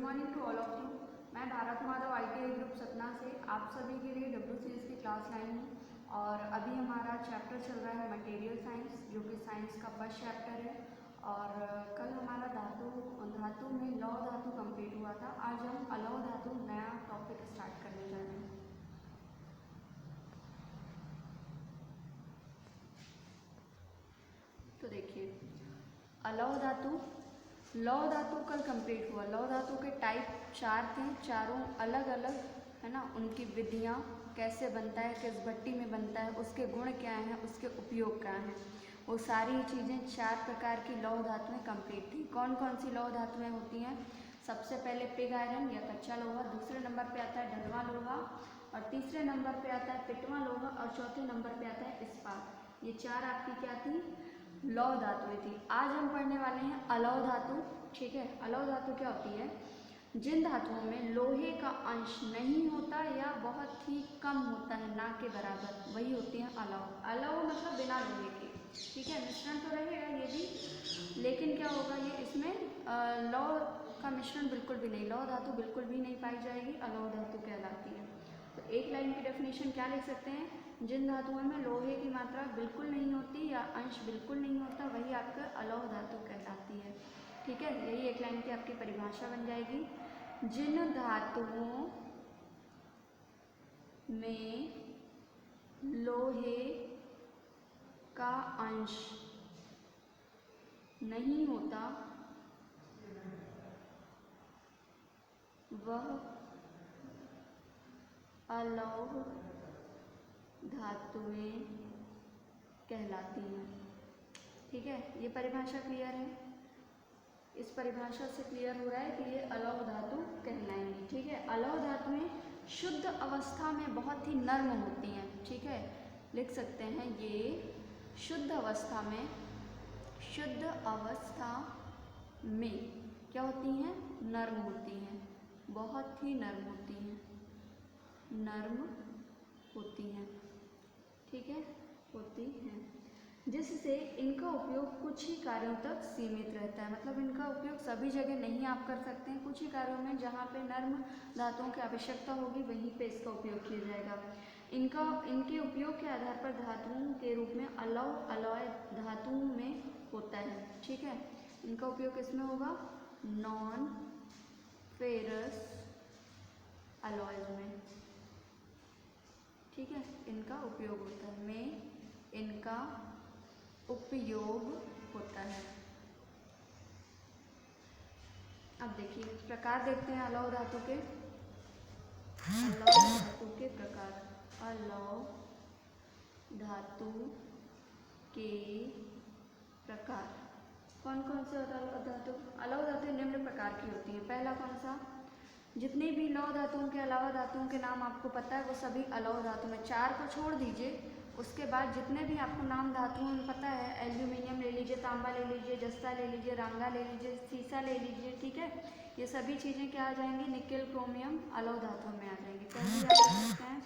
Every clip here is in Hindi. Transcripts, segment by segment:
Morning to all of you. मैं भारत माधव ITI ग्रुप सतना से आप सभी के लिए WCS की क्लास लाई हूँ और अभी हमारा चैप्टर चल रहा है मटेरियल साइंस, जो कि साइंस का फर्स्ट चैप्टर है। और कल हमारा धातु में लौह धातु कंप्लीट हुआ था। आज हम अलौह धातु नया टॉपिक स्टार्ट करने जा रहे हैं। तो देखिए, अलौह धातु, लौह धातु कल कंप्लीट हुआ। लौह धातु के टाइप 4 थे, चारों अलग अलग है ना। उनकी विधियाँ, कैसे बनता है, किस भट्टी में बनता है, उसके गुण क्या हैं, उसके उपयोग क्या हैं, वो सारी चीज़ें 4 प्रकार की लौह धातुएं कंप्लीट थी। कौन कौन सी लौह धातुएं होती हैं? सबसे पहले पिग आयरन या कच्चा लोहा, दूसरे नंबर पे आता है ढलवां लोहा, और तीसरे नंबर पे आता है पिटवां लोहा, और चौथे नंबर पे आता है इस्पात। ये 4 आपकी क्या थी? लौह धातुएं थी। आज हम पढ़ने वाले हैं अलौह धातु। ठीक है, अलौह धातु क्या होती है? जिन धातुओं में लोहे का अंश नहीं होता या बहुत ही कम होता है, ना के बराबर, वही होती हैं अलौह। अलौह मतलब बिना लोहे के। ठीक है, मिश्रण तो रहेगा ये भी, लेकिन क्या होगा, ये इसमें लौह का मिश्रण बिल्कुल भी नहीं, लौह धातु बिल्कुल भी नहीं पाई जाएगी, अलौह धातु कहलाती है। तो एक लाइन की डेफिनेशन क्या लिख सकते हैं? जिन धातुओं में लोहे की मात्रा बिल्कुल नहीं होती या अंश बिल्कुल नहीं होता, वही आपका अलौह धातु कहलाती है। ठीक है, यही एक लाइन की आपकी परिभाषा बन जाएगी। जिन धातुओं में लोहे का अंश नहीं होता, वह अलौह धातुएं कहलाती हैं। ठीक है, ये परिभाषा क्लियर है? इस परिभाषा से क्लियर हो रहा है कि ये अलौह धातु कहलाएंगी। ठीक है, अलौह धातुएं शुद्ध अवस्था में बहुत ही नर्म होती हैं। ठीक है, लिख सकते हैं ये शुद्ध अवस्था में क्या होती हैं? नर्म होती हैं, बहुत ही नर्म होती हैं, नर्म होती हैं। ठीक है, होती हैं, जिससे इनका उपयोग कुछ ही कार्यों तक सीमित रहता है। मतलब इनका उपयोग सभी जगह नहीं आप कर सकते हैं, कुछ ही कार्यों में जहाँ पे नर्म धातुओं की आवश्यकता होगी वहीं पे इसका उपयोग किया जाएगा। इनके उपयोग के आधार पर धातुओं के रूप में अलॉय धातुओं में होता है। ठीक है, इनका उपयोग किसमें होगा? नॉन फेरस अलॉयज में। ठीक है, इनका उपयोग होता है, इनका उपयोग होता है। अब देखिए, प्रकार देखते हैं अलौह धातु के। अलौह धातु के प्रकार। अलौह धातु के प्रकार कौन कौन से होता है? धातु, अलौह धातु निम्न प्रकार की होती हैं। पहला कौन सा? जितनी भी लौह धातुओं के अलावा धातुओं के नाम आपको पता है, वो सभी अलौह धातु में। 4 को छोड़ दीजिए, उसके बाद जितने भी आपको नाम धातुओं में पता है, एल्यूमिनियम ले लीजिए, तांबा ले लीजिए, जस्ता ले लीजिए, रांगा ले लीजिए, सीसा ले लीजिए। ठीक है, ये सभी चीज़ें क्या आ जाएंगी? निकेल, क्रोमियम अलौह धातुओं में आ जाएंगी। पहले आप लिख सकते हैं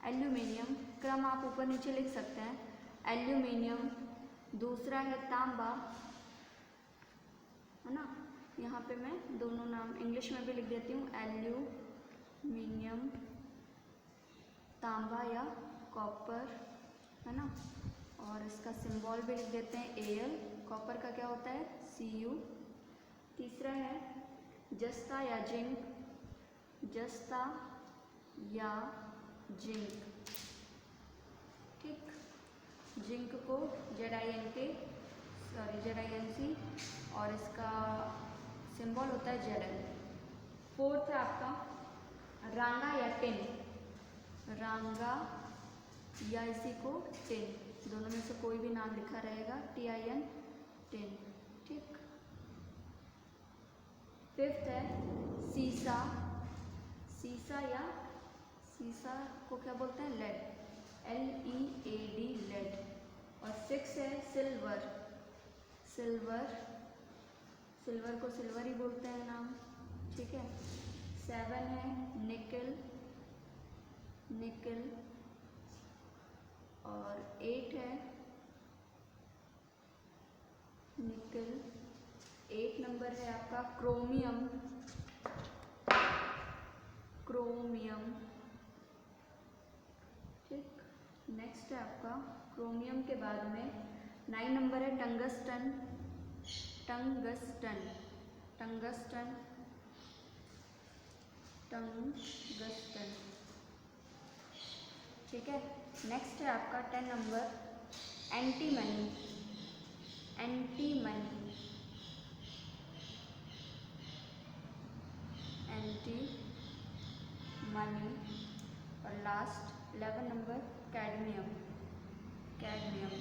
एल्यूमिनियम, क्रम आप ऊपर नीचे लिख सकते हैं। एल्यूमिनियम, दूसरा है तांबा, है ना। यहाँ पे मैं दोनों नाम इंग्लिश में भी लिख देती हूँ, एल्यूमिनियम, तांबा या कॉपर, है ना। और इसका सिंबल भी लिख देते हैं Al। कॉपर का क्या होता है? Cu। तीसरा है जस्ता या जिंक, जस्ता या जिंक। ठीक, जिंक को ZINC, और इसका सिंबल होता है Zl। फोर्थ है आपका रांगा या टिन, रांगा या इसी को टिन, दोनों में से कोई भी नाम लिखा रहेगा, TIN, टिन। ठीक, फिफ्थ है सीसा, सीसा को क्या बोलते हैं? Lead, LEAD, lead. और 6 है सिल्वर, सिल्वर को सिल्वर ही बोलते हैं नाम। ठीक है, 7 है निकल, और 8 है निकल। 8 नंबर है आपका क्रोमियम, नेक्स्ट है आपका क्रोमियम के बाद में 9 नंबर है टंगस्टन। टंगस्टन टंगस्टन टंगस्टन, ठीक है। नेक्स्ट है आपका 10 नंबर एंटीमनी। एंटीमनी एंटीमनी और लास्ट 11 नंबर कैडमियम। कैडमियम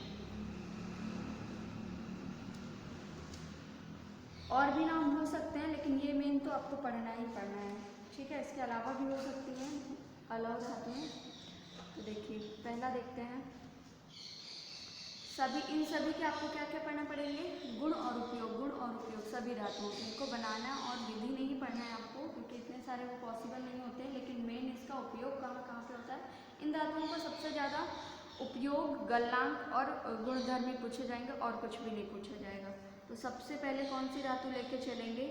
और भी नाम हो सकते हैं लेकिन ये मेन तो आपको पढ़ना ही पढ़ना है, ठीक है। इसके अलावा भी हो सकती हैं अलग धातुएं। तो देखिए पहला देखते हैं, इन सभी के आपको क्या क्या पढ़ना पड़ेंगे, गुण और उपयोग। गुण और उपयोग सभी धातुओं के, इनको बनाना और विधि नहीं पढ़ना है आपको क्योंकि इतने सारे वो पॉसिबल नहीं होते, लेकिन मेन इसका उपयोग कहाँ कहाँ पे होता है। इन धातुओं का सबसे ज़्यादा उपयोग गलनांक और गुणधर्म ही पूछे जाएंगे और कुछ भी नहीं पूछा जाएगा। तो सबसे पहले कौन सी धातु लेके चलेंगे,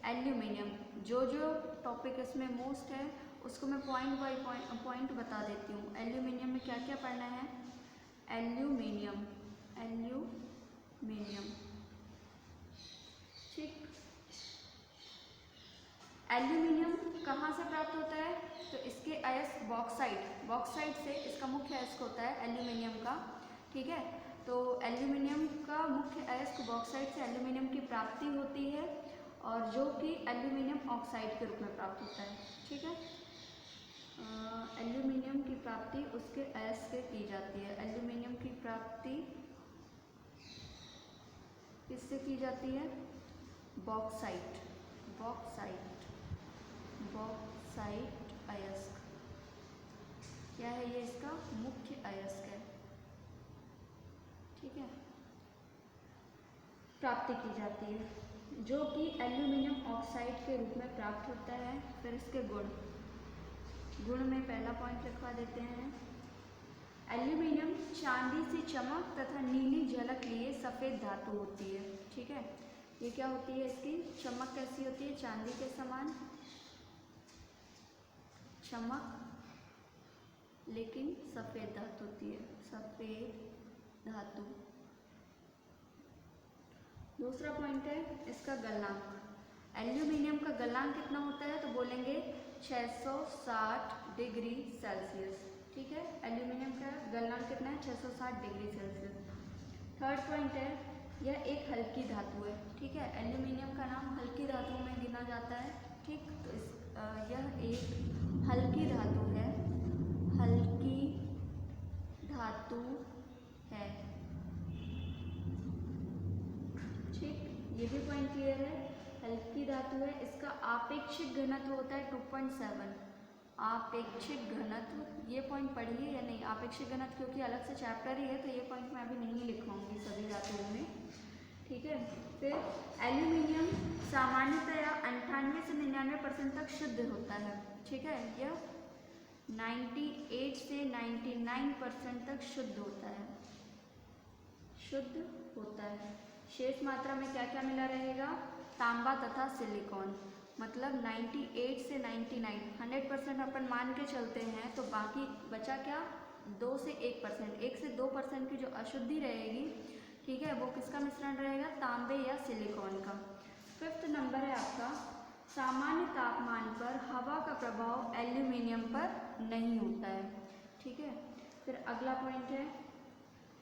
एल्यूमिनियम। जो जो टॉपिक इसमें मोस्ट है उसको मैं पॉइंट बाय पॉइंट बता देती हूँ। एल्यूमिनियम में क्या क्या पढ़ना है, एल्यूमिनियम एल्यूमिनियम, ठीक। एल्यूमिनियम कहाँ से प्राप्त होता है, तो इसके अयस्क बॉक्साइट। बॉक्साइट से इसका मुख्य अयस्क होता है एल्यूमिनियम का, ठीक है। तो एल्यूमिनियम का मुख्य अयस्क बॉक्साइट से एल्यूमिनियम की प्राप्ति होती है और जो कि एल्यूमिनियम ऑक्साइड के रूप में प्राप्त होता है, ठीक है। एल्यूमिनियम की प्राप्ति उसके अयस्क से की जाती है। एल्यूमिनियम की प्राप्ति किससे की जाती है, बॉक्साइट। बॉक्साइट बॉक्साइट अयस्क क्या है, ये इसका मुख्य अयस्क है, ठीक है। प्राप्ति की जाती है जो कि एल्यूमिनियम ऑक्साइड के रूप में प्राप्त होता है। फिर इसके गुण में पहला पॉइंट लिखवा देते हैं, एल्यूमिनियम चांदी सी चमक तथा नीली झलक लिए सफ़ेद धातु होती है, ठीक है। ये क्या होती है, इसकी चमक कैसी होती है, चांदी के समान चमक लेकिन सफ़ेद धातु होती है, सफ़ेद धातु। दूसरा पॉइंट है इसका गलनांक। एल्यूमिनियम का गलनांक कितना होता है, तो बोलेंगे 660 डिग्री सेल्सियस, ठीक है। एल्यूमिनियम का गलनांक कितना है, 660 डिग्री सेल्सियस। थर्ड पॉइंट है यह एक हल्की धातु है, ठीक है। एल्यूमिनियम का नाम हल्की धातुओं में गिना जाता है, ठीक। तो यह एक हल्की धातु है, हल्की धातु है, ठीक। ये भी पॉइंट क्लियर है, हल्की धातु है। इसका आपेक्षिक घनत्व होता है 2.7। आपेक्षिक घनत्व, ये पॉइंट पढ़िए या नहीं, आपेक्षिक घनत्व क्योंकि अलग से चैप्टर ही है तो ये पॉइंट मैं अभी नहीं लिखवाऊंगी सभी धातुओं में, ठीक है। फिर एल्यूमिनियम सामान्यतया 98 से 99% तक शुद्ध होता है, ठीक है। यह 98 से 99% तक शुद्ध होता है, शुद्ध होता है। शेष मात्रा में क्या क्या मिला रहेगा, तांबा तथा सिलिकॉन। मतलब 98 से 99, 100% अपन मान के चलते हैं तो बाकी बचा क्या, 2 से 1%, 1 से 2% की जो अशुद्धि रहेगी, ठीक है, वो किसका मिश्रण रहेगा, तांबे या सिलिकॉन का। फिफ्थ नंबर है आपका, सामान्य तापमान पर हवा का प्रभाव एल्यूमिनियम पर नहीं होता है, ठीक है। फिर अगला पॉइंट है,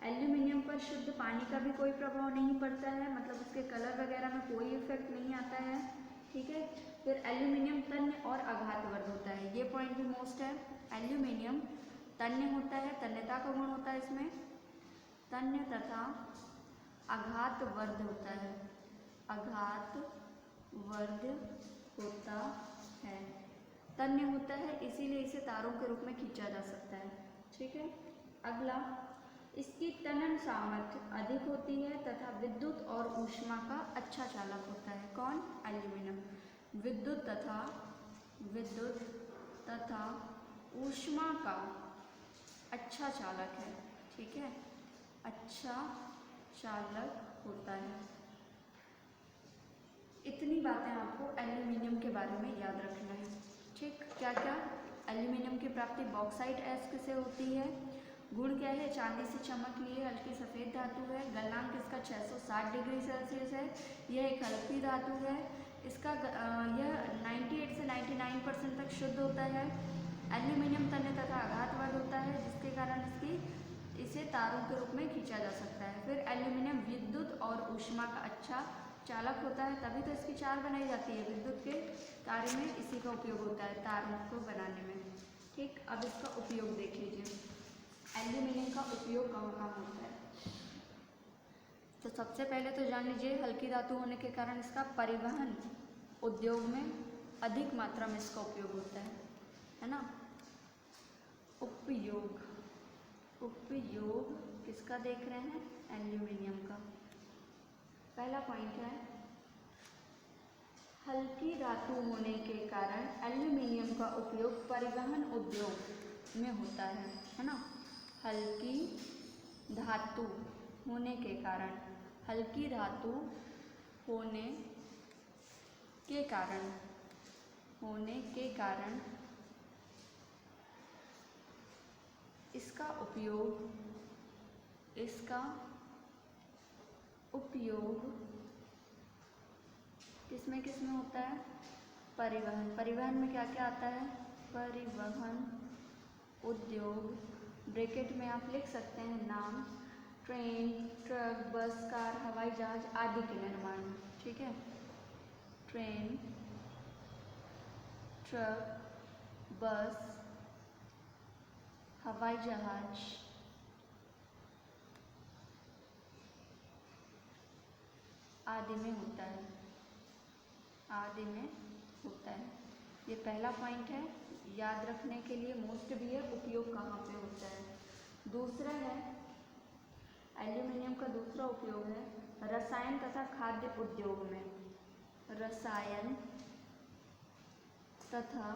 एल्यूमिनियम पर शुद्ध पानी का भी कोई प्रभाव नहीं पड़ता है, मतलब उसके कलर वगैरह में कोई इफेक्ट नहीं आता है, ठीक है। फिर एल्यूमिनियम तन्य और आघातवर्ध होता है, ये पॉइंट भी मोस्ट है। एल्यूमिनियम तन्य होता है, तन्यता का गुण होता है इसमें, तन्य तथा आघातवर्ध होता है, आघातवर्ध होता है। तन्य होता है इसीलिए इसे तारों के रूप में खींचा जा सकता है, ठीक है। अगला, इसकी तनन सामर्थ्य अधिक होती है तथा विद्युत और ऊष्मा का अच्छा चालक होता है। कौन, एल्यूमिनियम विद्युत तथा ऊष्मा का अच्छा चालक है, ठीक है, अच्छा चालक होता है। इतनी बातें आपको एल्यूमिनियम के बारे में याद रखना है, ठीक। क्या क्या, एल्यूमिनियम की प्राप्ति बॉक्साइट अयस्क से होती है गुण क्या है, चांदी से चमक लिए हल्की सफ़ेद धातु है। गलनांक इसका 660 डिग्री सेल्सियस है। यह एक हल्की धातु है। इसका यह 98 से 99% तक शुद्ध होता है। एल्यूमिनियम तन्य तथा आघातवर्ध होता है, जिसके कारण इसे तारों के रूप में खींचा जा सकता है। फिर एल्यूमिनियम विद्युत और ऊष्मा का अच्छा चालक होता है, तभी तो इसकी चार बनाई जाती है। विद्युत के कार्य में इसी का उपयोग होता है, तारों को बनाने में। ठीक, अब इसका उपयोग देख लीजिए, एल्यूमिनियम का उपयोग कहाँ कहाँ होता है। तो सबसे पहले तो जान लीजिए, हल्की धातु होने के कारण इसका परिवहन उद्योग में अधिक मात्रा में इसका उपयोग होता है ना। उपयोग किसका देख रहे हैं, एल्यूमिनियम का। पहला पॉइंट है, हल्की धातु होने के कारण एल्यूमिनियम का उपयोग परिवहन उद्योग में होता है ना। हल्की धातु होने के कारण, हल्की धातु होने के कारण इसका उपयोग किसमें होता है, परिवहन में क्या क्या आता है, परिवहन उद्योग, ब्रैकेट में आप लिख सकते हैं नाम, ट्रेन, ट्रक, बस, कार, हवाई जहाज आदि के निर्माण में। ठीक है, ट्रेन, ट्रक, बस, हवाई जहाज आदि में होता है। ये पहला पॉइंट है, याद रखने के लिए मोस्ट भी है, उपयोग कहाँ पे होता है। दूसरा है, एल्यूमिनियम का दूसरा उपयोग है रसायन तथा खाद्य उद्योग में। रसायन तथा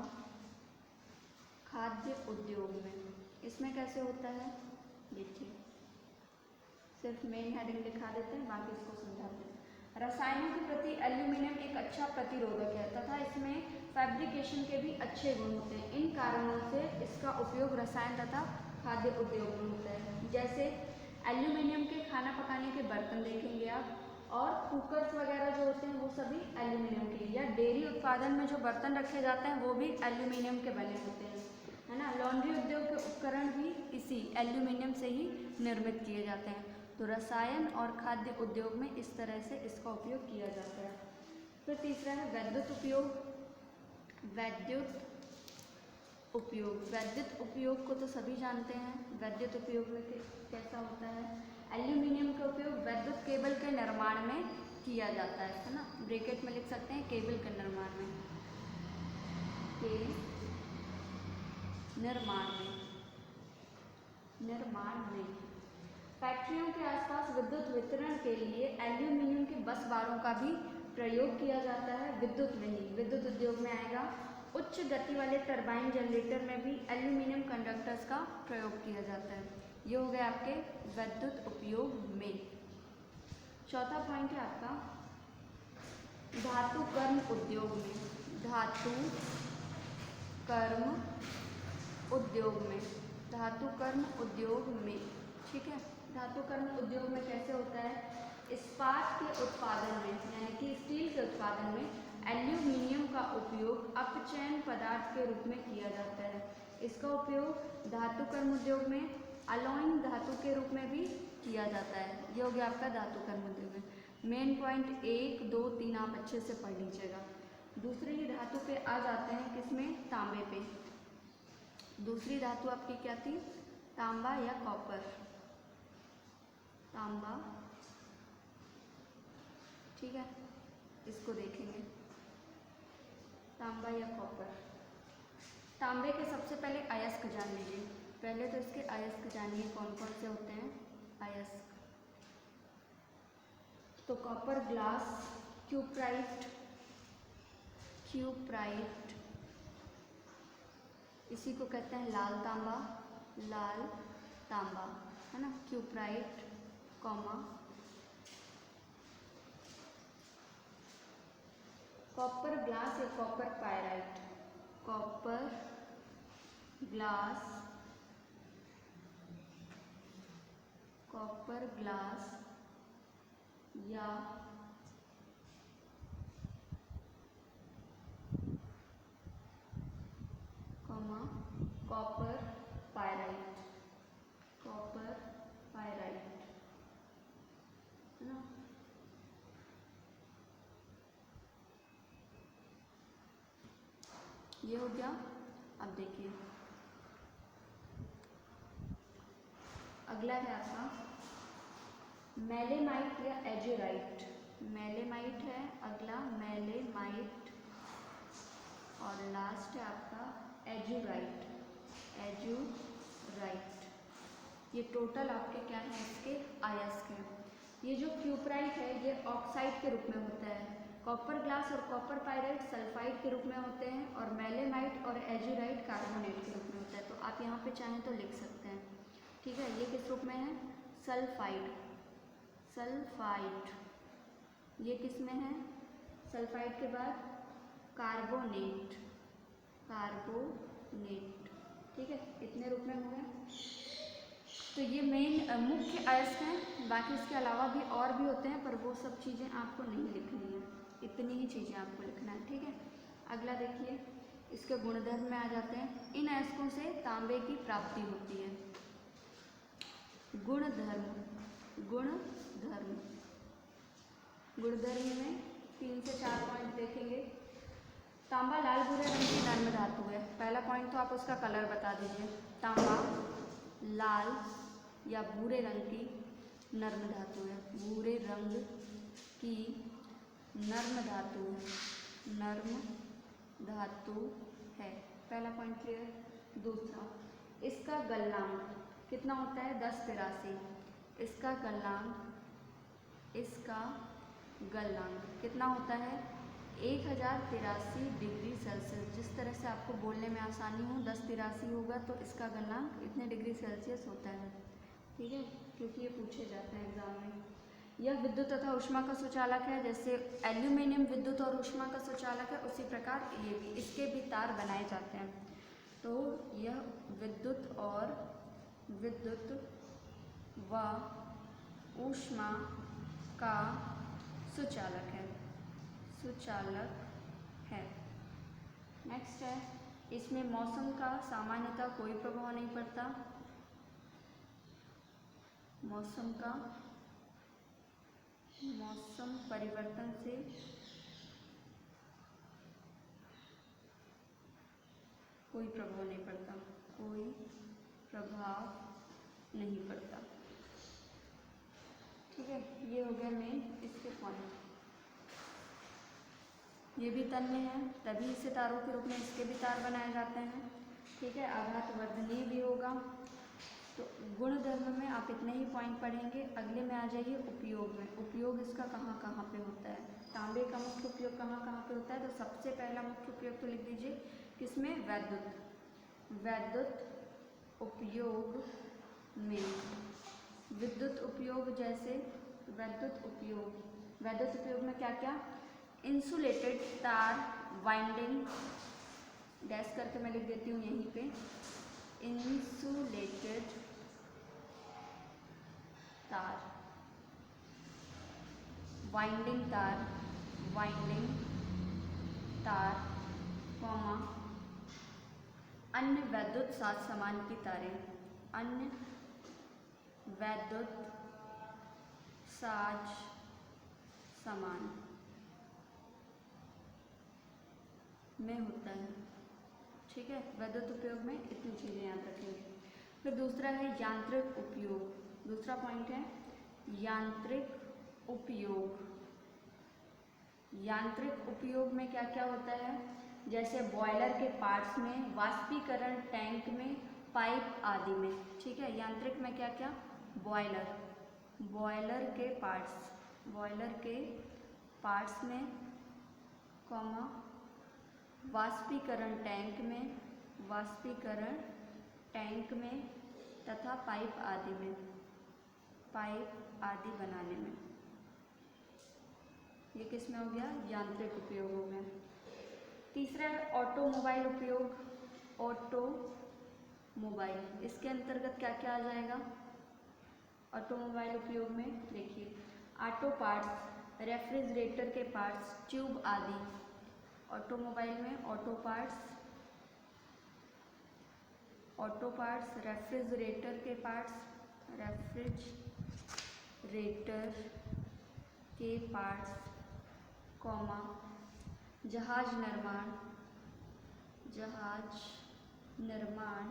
खाद्य उद्योग में इसमें कैसे होता है, देखिए, सिर्फ मेन हेडिंग दिखा देते हैं, बाकी इसको समझाते हैं। रसायनों के प्रति एल्यूमिनियम एक अच्छा प्रतिरोधक है तथा इसमें फैब्रिकेशन के भी अच्छे गुण होते हैं। इन कारणों से इसका उपयोग रसायन तथा खाद्य उद्योग में होता है। जैसे एल्यूमिनियम के खाना पकाने के बर्तन देखेंगे आप, और कुकर्स वगैरह जो होते हैं वो सभी एल्यूमिनियम के, या डेयरी उत्पादन में जो बर्तन रखे जाते हैं वो भी एल्यूमिनियम के बने होते हैं, है ना। लॉन्ड्री उद्योग के उपकरण भी इसी एल्यूमिनियम से ही निर्मित किए जाते हैं। तो रसायन और खाद्य उद्योग में इस तरह से इसका उपयोग किया जाता है। फिर तीसरा है वैद्युत उपयोग को तो सभी जानते हैं। वैद्युत उपयोग में कैसा होता है, एल्यूमिनियम का उपयोग वैद्युत केबल के निर्माण में किया जाता है ना। ब्रैकेट में लिख सकते हैं केबल के निर्माण में, फैक्ट्रियों के आसपास विद्युत वितरण के लिए एल्यूमिनियम के बस बारों का भी प्रयोग किया जाता है। विद्युत में ही, विद्युत उद्योग में आएगा। उच्च गति वाले टरबाइन जनरेटर में भी एल्यूमिनियम कंडक्टर्स का प्रयोग किया जाता है। ये हो गया आपके विद्युत उपयोग में। चौथा पॉइंट है आपका धातु कर्म उद्योग में। धातु कर्म उद्योग में, ठीक है। धातु कर्म उद्योग में कैसे होता है, इस्पात के उत्पादन में, यानी कि स्टील के उत्पादन में एल्यूमिनियम का उपयोग अपचयन पदार्थ के रूप में किया जाता है। इसका उपयोग धातु कर्म उद्योग में अलॉइंग धातु के रूप में भी किया जाता है। ये हो गया आपका धातु कर्म उद्योग में। मेन पॉइंट 1, 2, 3 आप अच्छे से पढ़ लीजिएगा। दूसरी ही धातु पे आ जाते हैं, किसमें, तांबे पे। दूसरी धातु आपकी क्या थी, तांबा या कॉपर। तांबा, ठीक है, इसको देखेंगे, तांबा या कॉपर। तांबे के सबसे पहले अयस्क जान लीजिए। पहले तो इसके अयस्क जानिए कौन कौन से होते हैं अयस्क। तो कॉपर ग्लास, क्यूप्राइट, इसी को कहते हैं लाल तांबा, है ना। क्यूप्राइट, कॉपर ग्लास या copper pyrite. Copper glass copper glass या कॉपर पायराइट, कॉपर पायराइट, है ना। ये हो गया। अब देखिए अगला है आपका मेलेमाइट या एजुराइट। मेलेमाइट है अगला, मेलेमाइट, और लास्ट है आपका एजुराइट, एजुराइट। ये टोटल आपके क्या है इसके अयस्क हैं। ये जो क्यूपराइट है ये ऑक्साइड के रूप में होता है, कॉपर ग्लास और कॉपर पायराइट सल्फाइड के रूप में होते हैं, और मेलेमाइट और एजुराइट कार्बोनेट के रूप में होता है। तो आप यहाँ पे चाहें तो लिख सकते हैं, ठीक है। ये किस रूप में है, सल्फाइड, सल्फाइड। ये किस में है, सल्फाइड के बाद कार्बोनेट, कार्बोनेट, ठीक है। इतने रूप में हो गए। तो ये मेन मुख्य अयस्क हैं, बाकी इसके अलावा भी और भी होते हैं, पर वो सब चीज़ें आपको नहीं लिखनी है, इतनी ही चीज़ें आपको लिखना है, ठीक है। अगला देखिए इसके गुणधर्म में आ जाते हैं। इन अयस्कों से तांबे की प्राप्ति होती है। गुणधर्म, गुणधर्म, गुणधर्म में 3 से 4 पॉइंट देखेंगे। तांबा लाल भूरे रंग की नर्म धातु है। पहला पॉइंट तो आप उसका कलर बता दीजिए। तांबा लाल या भूरे रंग की नर्म धातु है, भूरे रंग की नर्म धातु है, नर्म धातु है। पहला पॉइंट क्लियर। दूसरा, इसका गलनांक कितना होता है, 1083। इसका गलनांक, इसका गलनांक कितना होता है, 1083 डिग्री सेल्सियस। जिस तरह से आपको बोलने में आसानी हो 1083 होगा तो इसका गलनांक इतने डिग्री सेल्सियस होता है, ठीक है, क्योंकि ये पूछे जाते हैं एग्जाम में। यह विद्युत तथा ऊष्मा का सुचालक है। जैसे एल्यूमिनियम विद्युत और ऊष्मा का सुचालक है, उसी प्रकार ये भी, इसके भी तार बनाए जाते हैं। तो यह विद्युत और व ऊष्मा का सुचालक है, सुचालक है। नेक्स्ट है, इसमें मौसम का सामान्यतः कोई प्रभाव नहीं पड़ता। मौसम का, मौसम परिवर्तन से कोई प्रभाव नहीं पड़ता, कोई प्रभाव नहीं पड़ता, ठीक है। ये हो गया मेन इसके पॉइंट। ये भी तन्य है, तभी इसे तारों के रूप में इसके भी तार बनाए जाते हैं, ठीक है। आघात वर्धनीय भी होगा। तो गुणधर्म में आप इतने ही पॉइंट पढ़ेंगे। अगले में आ जाइए उपयोग में। उपयोग इसका कहाँ कहाँ पे होता है, तांबे का मुख्य उपयोग कहाँ कहाँ पे होता है। तो सबसे पहला मुख्य उपयोग तो लिख दीजिए किसमें, वैद्युत, वैद्युत उपयोग में। विद्युत उपयोग, जैसे वैद्युत उपयोग, वैद्युत उपयोग में क्या क्या, इंसुलेटेड तार वाइंडिंग, डैश करके मैं लिख देती हूँ यहीं पे, इंसुलेटेड तार, वाइंडिंग तार, वाइंडिंग तार, कॉमा, अन्य वैद्युत साज सामान की तारें, अन्य वैद्युत साज सामान में होता है, ठीक है। वैद्युत उपयोग में इतनी चीज़ें याद रखेंगे। फिर दूसरा है यांत्रिक उपयोग। दूसरा पॉइंट है यांत्रिक उपयोग। यांत्रिक उपयोग में क्या क्या होता है, जैसे बॉयलर के पार्ट्स में, वाष्पीकरण टैंक में, पाइप आदि में, ठीक है। यांत्रिक में क्या क्या, बॉयलर, बॉयलर के पार्ट्स, बॉयलर के पार्ट्स में, कॉमा, वाष्पीकरण टैंक में, वाष्पीकरण टैंक में, तथा पाइप आदि में, पाइप आदि बनाने में। ये किस में हो गया, यांत्रिक उपयोग हो गया। तीसरा है ऑटोमोबाइल उपयोग। ऑटोमोबाइल, इसके अंतर्गत क्या क्या आ जाएगा, ऑटोमोबाइल उपयोग में देखिए ऑटो पार्ट्स, रेफ्रिजरेटर के पार्ट्स, ट्यूब आदि। ऑटोमोबाइल में ऑटो पार्ट्स, रेफ्रिजरेटर के पार्ट्स, रेफ्रिजरेटर के पार्ट्स, कॉमा, जहाज निर्माण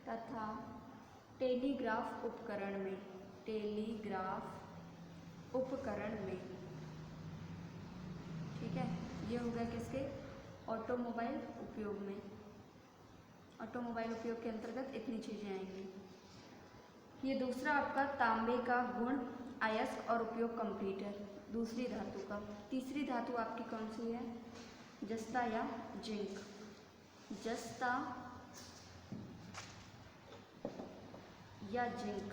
तथा टेलीग्राफ उपकरण में, ठीक है। ये हो गया किसके, ऑटोमोबाइल उपयोग में। ऑटोमोबाइल उपयोग के अंतर्गत इतनी चीज़ें आएंगी। ये दूसरा आपका तांबे का गुण, अयस्क और उपयोग कंप्लीट है दूसरी धातु का। तीसरी धातु आपकी कौन सी है, जस्ता या जिंक। जस्ता या जिंक,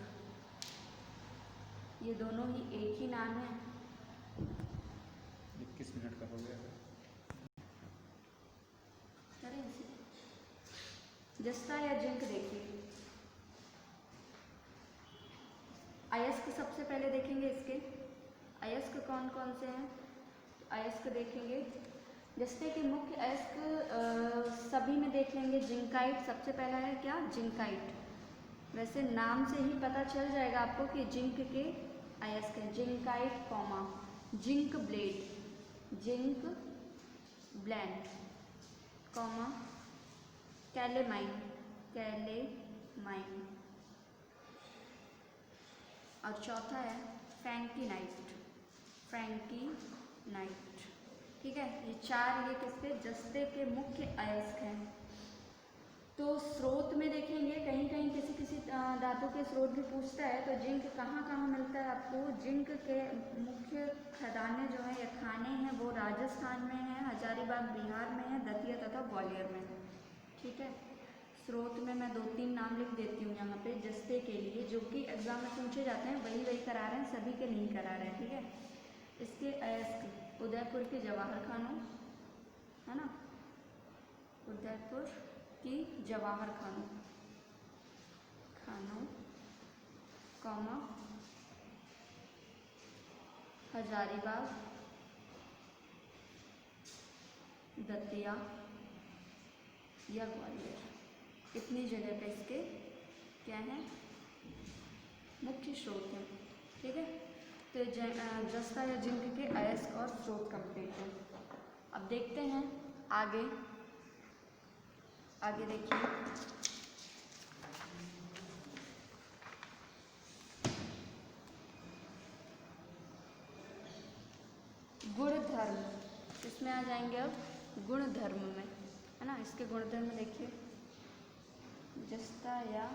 ये दोनों ही एक ही नाम है। 21 मिनट का हो गया है। जस्ता या जिंक देखिए, अयस्क सबसे पहले देखेंगे। इसके अयस्क कौन कौन से हैं, अयस्क देखेंगे। जस्ते के मुख्य अयस्क सभी में देख लेंगे। जिंकाइट सबसे पहला है, क्या, जिंकाइट। वैसे नाम से ही पता चल जाएगा आपको कि जिंक के अयस्क हैं। Zincite, comma, zinc blende, comma, calamine, और चौथा है फ्रैंकीनाइट। ठीक है, ये चार ये किसके, जस्ते के मुख्य अयस्क हैं। तो स्रोत में देखेंगे, कहीं कहीं किसी धातु के स्रोत भी पूछता है, तो जिंक कहाँ कहाँ मिलता है आपको। जिंक के मुख्य खदानें जो हैं या खाने हैं वो राजस्थान में है, हजारीबाग बिहार में है, दतिया तथा ग्वालियर में। ठीक है, स्रोत में मैं 2-3 नाम लिख देती हूँ यहाँ पे जस्ते के लिए, जो कि एग्जाम में पूछे जाते हैं, वही करा रहे हैं, सभी के नहीं करा रहे हैं। ठीक है, इसके अयस्क उदयपुर के जवाहर खानों, है ना, उदयपुर की जवाहर खानों, कॉमा, हजारीबाग, दतिया या ग्वालियर, इतनी जगह पे इसके क्या है, मुख्य स्रोत हैं। ठीक है, तो जस्ता या जिंक के अयस्क और स्रोत कंप्लीट है। अब देखते हैं आगे देखिए, गुणधर्म, इसमें आ जाएंगे अब गुणधर्म में, है ना। इसके गुणधर्म देखिए, जस्ता या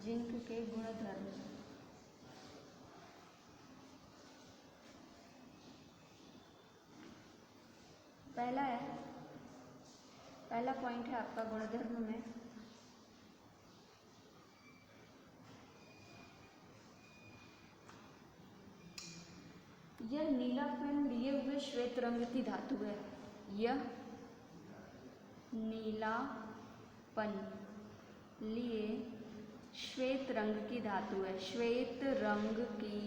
जिंक के गुणधर्म। पहला पॉइंट है आपका गुणधर्म में, यह नीलापन लिए हुए श्वेत रंग की धातु है। यह नीलापन लिए श्वेत रंग की धातु है, श्वेत रंग की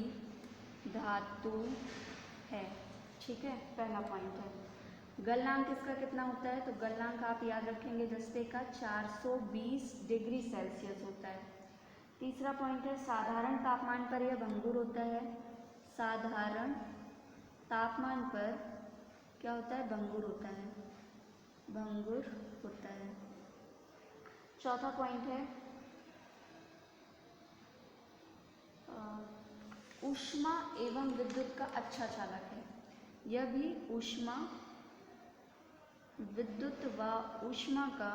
धातु है। ठीक है, पहला पॉइंट है। गलनांक इसका कितना होता है, तो गलनांक आप याद रखेंगे जस्ते का 420 डिग्री सेल्सियस होता है। तीसरा पॉइंट है, साधारण तापमान पर यह भंगुर होता है। साधारण तापमान पर क्या होता है, भंगुर होता है। चौथा पॉइंट है, ऊष्मा एवं विद्युत का अच्छा चालक है। यह भी ऊष्मा, विद्युत व ऊष्मा का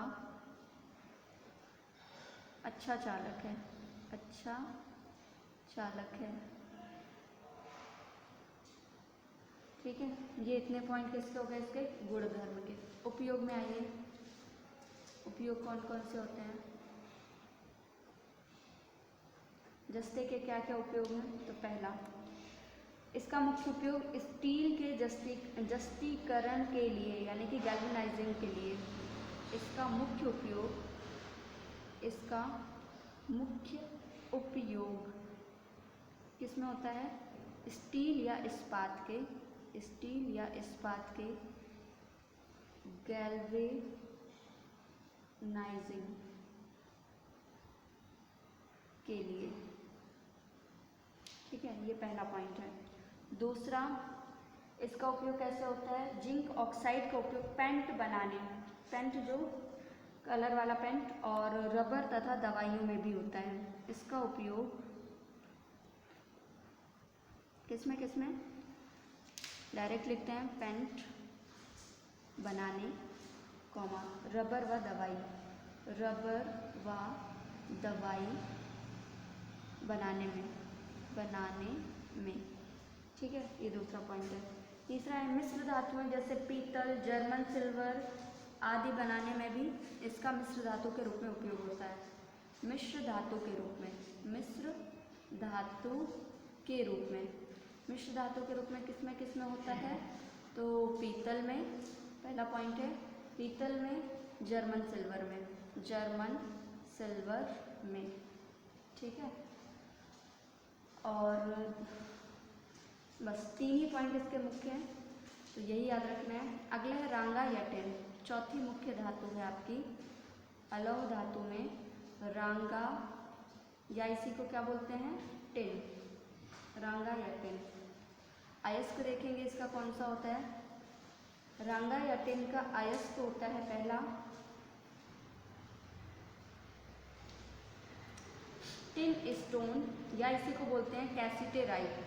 अच्छा चालक है। ठीक है, ये इतने पॉइंट किसके हो गए, इसके गुणधर्म के। उपयोग में आइए, उपयोग कौन कौन से होते हैं जस्ते के, क्या क्या उपयोग हैं। तो पहला, इसका मुख्य उपयोग स्टील के जस्तीकरण के लिए, यानी कि गैल्वेनाइजिंग के लिए। इसका मुख्य उपयोग किस में होता है? स्टील या इस्पात के गैल्वेनाइजिंग के लिए। ठीक है, ये पहला पॉइंट है। दूसरा, इसका उपयोग कैसे होता है? जिंक ऑक्साइड का उपयोग पेंट बनाने में, पेंट जो कलर वाला पेंट, और रबर तथा दवाइयों में भी होता है। इसका उपयोग किसमें डायरेक्ट लिखते हैं, पेंट बनाने, कॉमा रबर व दवाई बनाने में। ठीक है, ये दूसरा पॉइंट है। तीसरा है मिश्र धातुएं जैसे पीतल, जर्मन सिल्वर आदि बनाने में भी इसका मिश्र धातु के रूप में उपयोग होता है। मिश्र धातु के रूप में किस में होता है? तो पीतल में, पहला पॉइंट है पीतल में, जर्मन सिल्वर में। ठीक है, और बस 3 ही पॉइंट इसके मुख्य हैं, तो यही याद रखना है। अगला है रांगा या टिन। चौथी मुख्य धातु है आपकी अलौह धातु में रांगा, या इसी को क्या बोलते हैं? टिन। रांगा या टिन। अयस्क देखेंगे इसका कौन सा होता है? रांगा या टिन का अयस्क होता है पहला टिन स्टोन, या इसी को बोलते हैं कैसिटेराइट।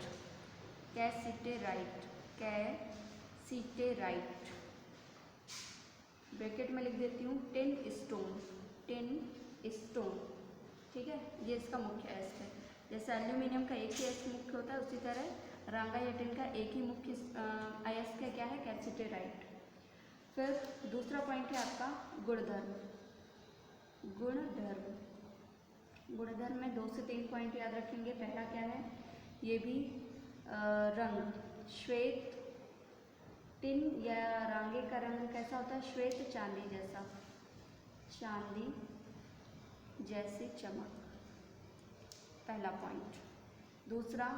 ब्रैकेट में लिख देती हूँ टिन स्टोन। ठीक है, ये इसका मुख्य अयस्क है। जैसे एल्यूमिनियम का एक ही अयस्क मुख्य होता है, उसी तरह रांगा या टिन का एक ही मुख्य अयस्क है, क्या है? कैसिटेराइट। फिर दूसरा पॉइंट है आपका गुणधर्म में 2 से 3 पॉइंट याद रखेंगे। पहला क्या है? ये भी रंग, श्वेत। टिन या रांगे का रंग कैसा होता है? श्वेत, चांदी जैसी चमक, पहला पॉइंट। दूसरा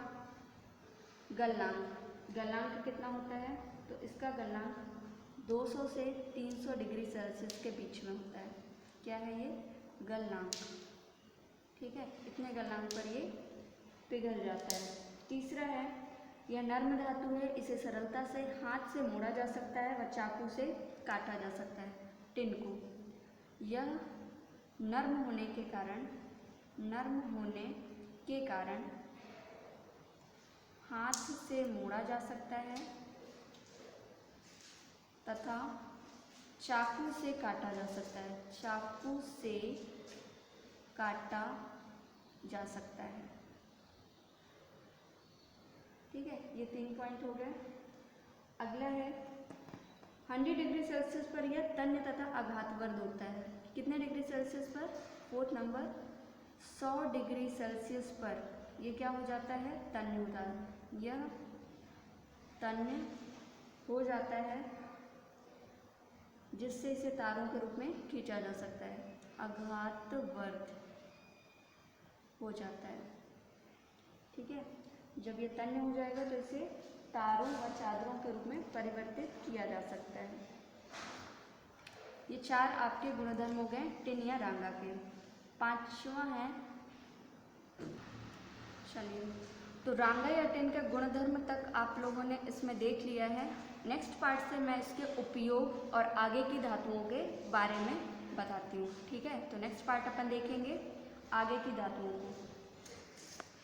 गलनांक कितना होता है? तो इसका गलनांक 200 से 300 डिग्री सेल्सियस के बीच में होता है। क्या है ये? गलनांक। ठीक है, इतने गलनांक पर ये पिघल जाता है। तीसरा है, यह नर्म धातु है, इसे सरलता से हाथ से मोड़ा जा सकता है व चाकू से काटा जा सकता है। टिन को यह नर्म होने के कारण हाथ से मोड़ा जा सकता है तथा चाकू से काटा जा सकता है। ठीक है, ये 3 पॉइंट हो गए। अगला है 100 डिग्री सेल्सियस पर यह तन्य तथा आघातवर्ध होता है। कितने डिग्री सेल्सियस पर? 4th number. 100 डिग्री सेल्सियस पर ये क्या हो जाता है? तन्य होता है। यह तन्य हो जाता है, जिससे इसे तारों के रूप में खींचा जा सकता है। आघातवर्ध हो जाता है। ठीक है, जब ये तन्य हो जाएगा तो इसे तारों व चादरों के रूप में परिवर्तित किया जा सकता है। ये 4 आपके गुणधर्म हो गए टिन या रांगा के। 5वां है, चलिए, तो रांगा या टिन के गुणधर्म तक आप लोगों ने इसमें देख लिया है। नेक्स्ट पार्ट से मैं इसके उपयोग और आगे की धातुओं के बारे में बताती हूँ। ठीक है, तो नेक्स्ट पार्ट अपन देखेंगे आगे की धातुओं को।